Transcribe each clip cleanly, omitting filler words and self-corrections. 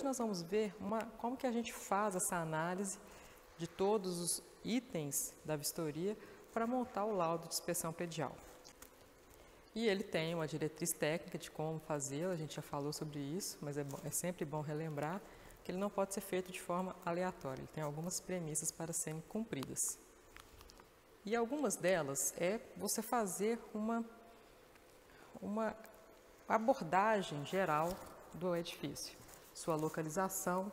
nós vamos ver como que a gente faz essa análise de todos os itens da vistoria para montar o laudo de inspeção predial. E ele tem uma diretriz técnica de como fazê-lo, a gente já falou sobre isso, mas é sempre bom relembrar que ele não pode ser feito de forma aleatória, ele tem algumas premissas para serem cumpridas. E algumas delas é você fazer uma abordagem geral do edifício, sua localização,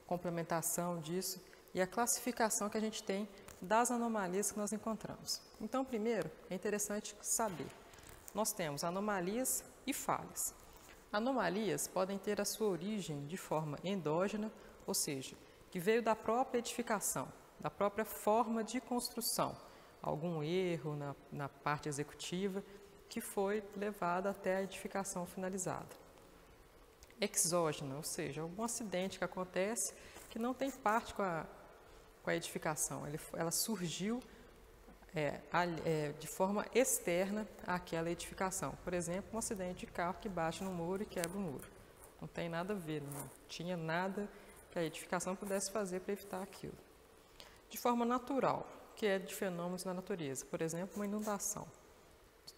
complementação disso e a classificação que a gente tem das anomalias que nós encontramos. Então, primeiro, é interessante saber, nós temos anomalias e falhas. Anomalias podem ter a sua origem de forma endógena, ou seja, que veio da própria edificação, da própria forma de construção, algum erro na parte executiva que foi levado até a edificação finalizada. Exógena, ou seja, algum acidente que acontece que não tem parte com a edificação, ela surgiu de forma externa àquela edificação. Por exemplo, um acidente de carro que bate no muro e quebra o muro. Não tem nada a ver, não tinha nada que a edificação pudesse fazer para evitar aquilo. De forma natural, que é de fenômenos na natureza, por exemplo, uma inundação.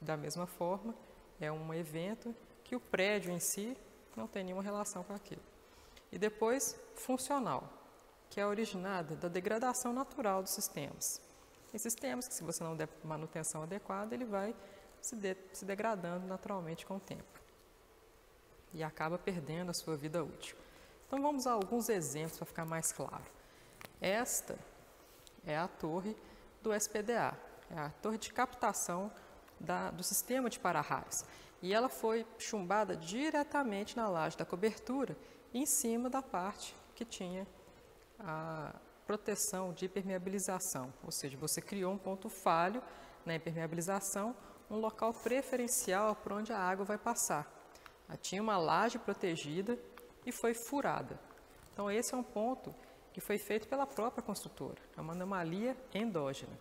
Da mesma forma, é um evento que o prédio em si não tem nenhuma relação com aquilo. E depois, funcional, que é originada da degradação natural dos sistemas. Em sistemas que, se você não der manutenção adequada, ele vai se degradando naturalmente com o tempo. E acaba perdendo a sua vida útil. Então, vamos a alguns exemplos para ficar mais claro. Esta é a torre do SPDA, é a torre de captação do sistema de para-raios. E ela foi chumbada diretamente na laje da cobertura, em cima da parte que tinha a proteção de impermeabilização. Ou seja, você criou um ponto falho na impermeabilização, um local preferencial por onde a água vai passar. Tinha uma laje protegida e foi furada. Então, esse é um ponto que foi feito pela própria construtora. É uma anomalia endógena.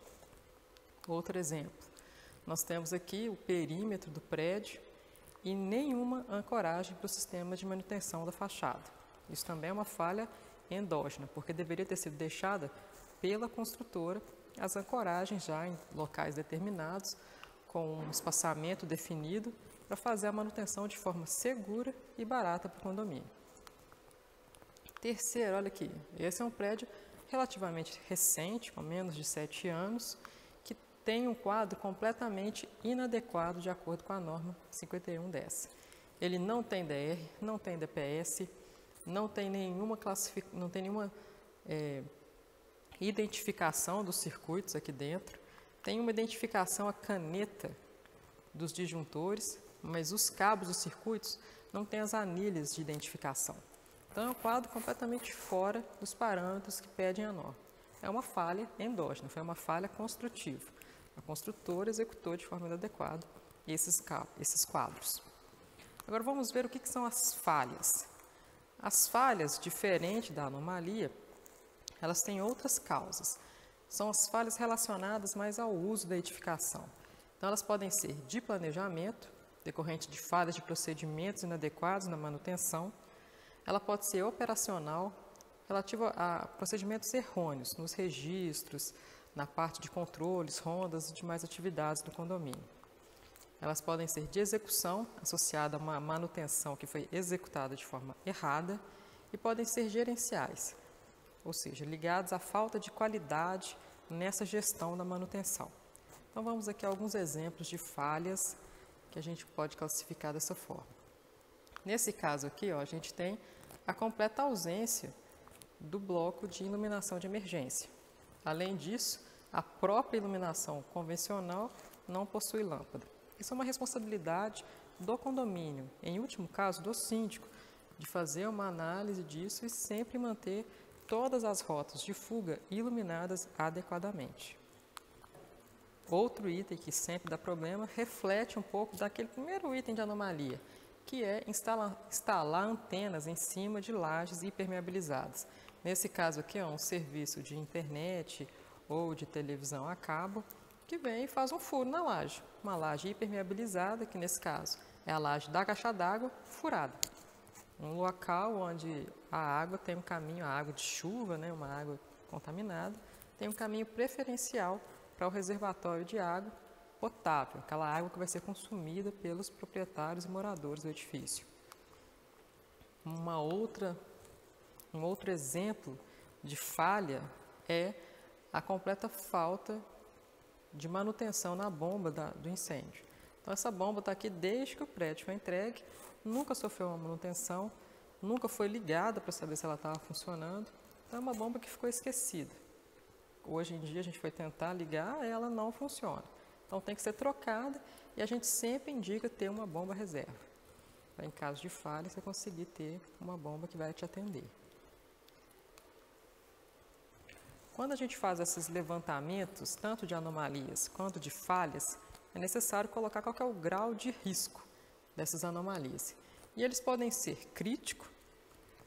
Outro exemplo. Nós temos aqui o perímetro do prédio e nenhuma ancoragem para o sistema de manutenção da fachada. Isso também é uma falha endógena, porque deveria ter sido deixada pela construtora as ancoragens já em locais determinados, com um espaçamento definido, para fazer a manutenção de forma segura e barata para o condomínio. Terceiro, olha aqui, esse é um prédio relativamente recente, com menos de 7 anos, que tem um quadro completamente inadequado de acordo com a norma 5110. Ele não tem DR, não tem DPS, não tem nenhuma identificação dos circuitos aqui dentro, tem uma identificação a caneta dos disjuntores, mas os cabos dos circuitos não têm as anilhas de identificação. Então, é um quadro completamente fora dos parâmetros que pedem a norma. É uma falha endógena, foi uma falha construtiva. A construtora executou de forma inadequada esses quadros. Agora, vamos ver o que são as falhas. As falhas, diferente da anomalia, elas têm outras causas. São as falhas relacionadas mais ao uso da edificação. Então, elas podem ser de planejamento, decorrente de falhas de procedimentos inadequados na manutenção. Ela pode ser operacional, relativa a procedimentos errôneos nos registros, na parte de controles, rondas e demais atividades do condomínio. Elas podem ser de execução, associada a uma manutenção que foi executada de forma errada, e podem ser gerenciais, ou seja, ligados à falta de qualidade nessa gestão da manutenção. Então, vamos aqui a alguns exemplos de falhas que a gente pode classificar dessa forma. Nesse caso aqui, a gente tem a completa ausência do bloco de iluminação de emergência. Além disso, a própria iluminação convencional não possui lâmpada. Isso é uma responsabilidade do condomínio, em último caso do síndico, de fazer uma análise disso e sempre manter todas as rotas de fuga iluminadas adequadamente. Outro item que sempre dá problema reflete um pouco daquele primeiro item de anomalia, que é instalar antenas em cima de lajes impermeabilizadas. Nesse caso aqui, é um serviço de internet ou de televisão a cabo, que vem e faz um furo na laje. Uma laje hipermeabilizada, que nesse caso é a laje da caixa d'água furada. um local onde a água tem um caminho, a água de chuva, né, uma água contaminada, tem um caminho preferencial para o reservatório de água potável, aquela água que vai ser consumida pelos proprietários e moradores do edifício. Um outro exemplo de falha é a completa falta de manutenção na bomba do incêndio. Então, essa bomba está aqui desde que o prédio foi entregue, nunca sofreu uma manutenção, nunca foi ligada para saber se ela estava funcionando. Então, é uma bomba que ficou esquecida. Hoje em dia, a gente foi tentar ligar, ela não funciona. Então, tem que ser trocada e a gente sempre indica ter uma bomba reserva. Para, em caso de falha, você conseguir ter uma bomba que vai te atender. Quando a gente faz esses levantamentos, tanto de anomalias quanto de falhas, é necessário colocar qual que é o grau de risco dessas anomalias. E eles podem ser crítico,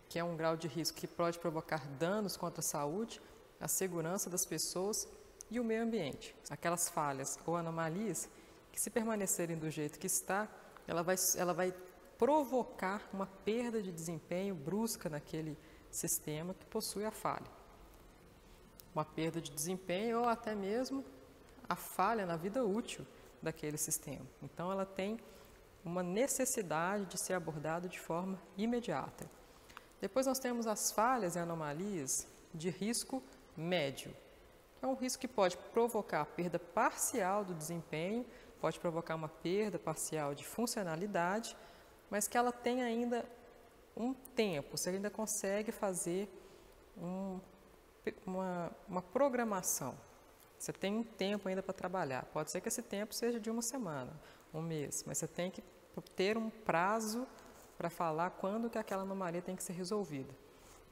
que é um grau de risco que pode provocar danos contra a saúde, a segurança das pessoas e o meio ambiente. Aquelas falhas ou anomalias que, se permanecerem do jeito que está, ela vai provocar uma perda de desempenho brusca naquele sistema que possui a falha. Uma perda de desempenho ou até mesmo a falha na vida útil daquele sistema. Então, ela tem uma necessidade de ser abordada de forma imediata. Depois nós temos as falhas e anomalias de risco médio. É um risco que pode provocar perda parcial do desempenho, pode provocar uma perda parcial de funcionalidade, mas que ela tem ainda um tempo, você ainda consegue fazer uma programação. Você tem um tempo ainda para trabalhar. Pode ser que esse tempo seja de uma semana, um mês, mas você tem que ter um prazo para falar quando que aquela anomalia tem que ser resolvida.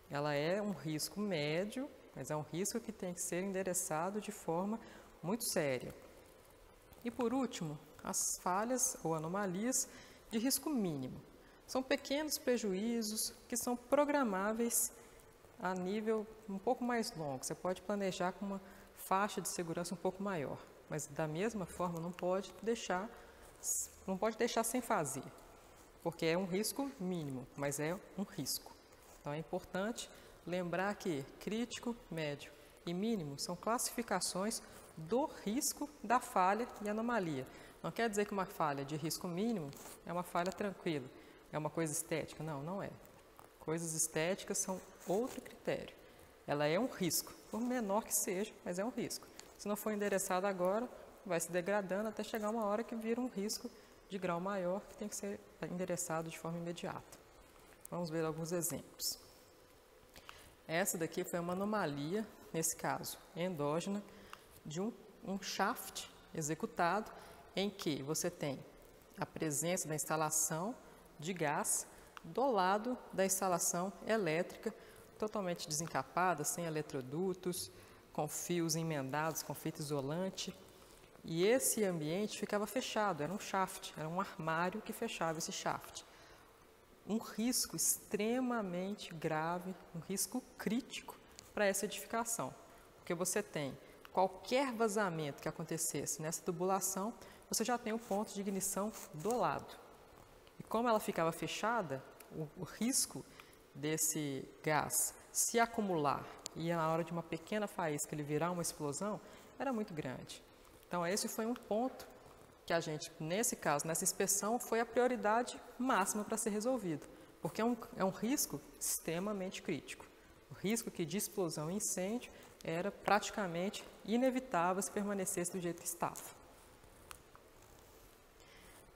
Ela é um risco médio, mas é um risco que tem que ser endereçado de forma muito séria. E por último, as falhas ou anomalias de risco mínimo. São pequenos prejuízos que são programáveis a nível um pouco mais longo. Você pode planejar com uma faixa de segurança um pouco maior, mas da mesma forma não pode deixar sem fazer, porque é um risco mínimo, mas é um risco. Então é importante lembrar que crítico, médio e mínimo são classificações do risco da falha e anomalia. Não quer dizer que uma falha de risco mínimo é uma falha tranquila, é uma coisa estética. Não, não é. Coisas estéticas são outro critério. Ela é um risco, por menor que seja, mas é um risco. Se não for endereçado agora, vai se degradando até chegar uma hora que vira um risco de grau maior que tem que ser endereçado de forma imediata. Vamos ver alguns exemplos. Essa daqui foi uma anomalia, nesse caso, endógena, de um shaft executado em que você tem a presença da instalação de gás do lado da instalação elétrica, totalmente desencapada, sem eletrodutos, com fios emendados, com fita isolante. E esse ambiente ficava fechado, era um shaft, era um armário que fechava esse shaft. Um risco extremamente grave, um risco crítico para essa edificação, porque você tem qualquer vazamento que acontecesse nessa tubulação, você já tem o ponto de ignição do lado. E como ela ficava fechada, o risco desse gás se acumular e na hora de uma pequena faísca ele virar uma explosão, era muito grande. Então, esse foi um ponto que a gente, nesse caso, nessa inspeção, foi a prioridade máxima para ser resolvido, porque é um risco extremamente crítico. O risco de explosão e incêndio era praticamente inevitável se permanecesse do jeito que estava.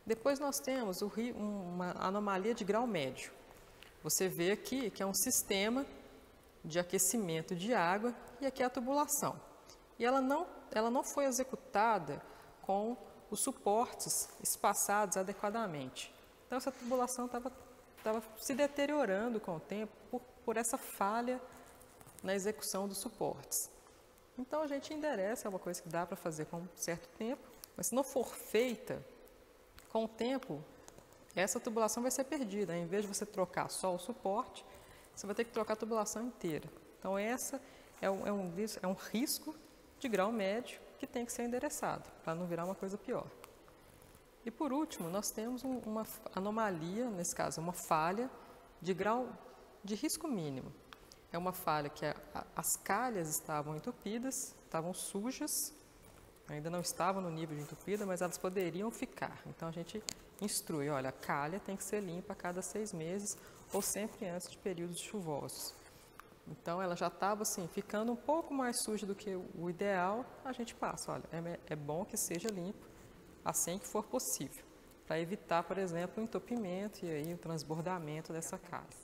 Depois nós temos uma anomalia de grau médio. Você vê aqui que é um sistema de aquecimento de água e aqui é a tubulação. E ela não foi executada com os suportes espaçados adequadamente. Então, essa tubulação estava se deteriorando com o tempo por essa falha na execução dos suportes. Então, a gente endereça, é uma coisa que dá para fazer com um certo tempo, mas se não for feita com o tempo, essa tubulação vai ser perdida. Em vez de você trocar só o suporte, você vai ter que trocar a tubulação inteira. Então, essa é um risco de grau médio que tem que ser endereçado, para não virar uma coisa pior. E por último, nós temos uma anomalia, nesse caso, uma falha de grau de risco mínimo. É uma falha que as calhas estavam entupidas, estavam sujas, ainda não estavam no nível de entupida, mas elas poderiam ficar. Então a gente instrui, olha, a calha tem que ser limpa a cada 6 meses ou sempre antes de períodos chuvosos. Então ela já estava assim, ficando um pouco mais suja do que o ideal, a gente passa, olha, é bom que seja limpo assim que for possível, para evitar, por exemplo, o entupimento e aí o transbordamento dessa calha.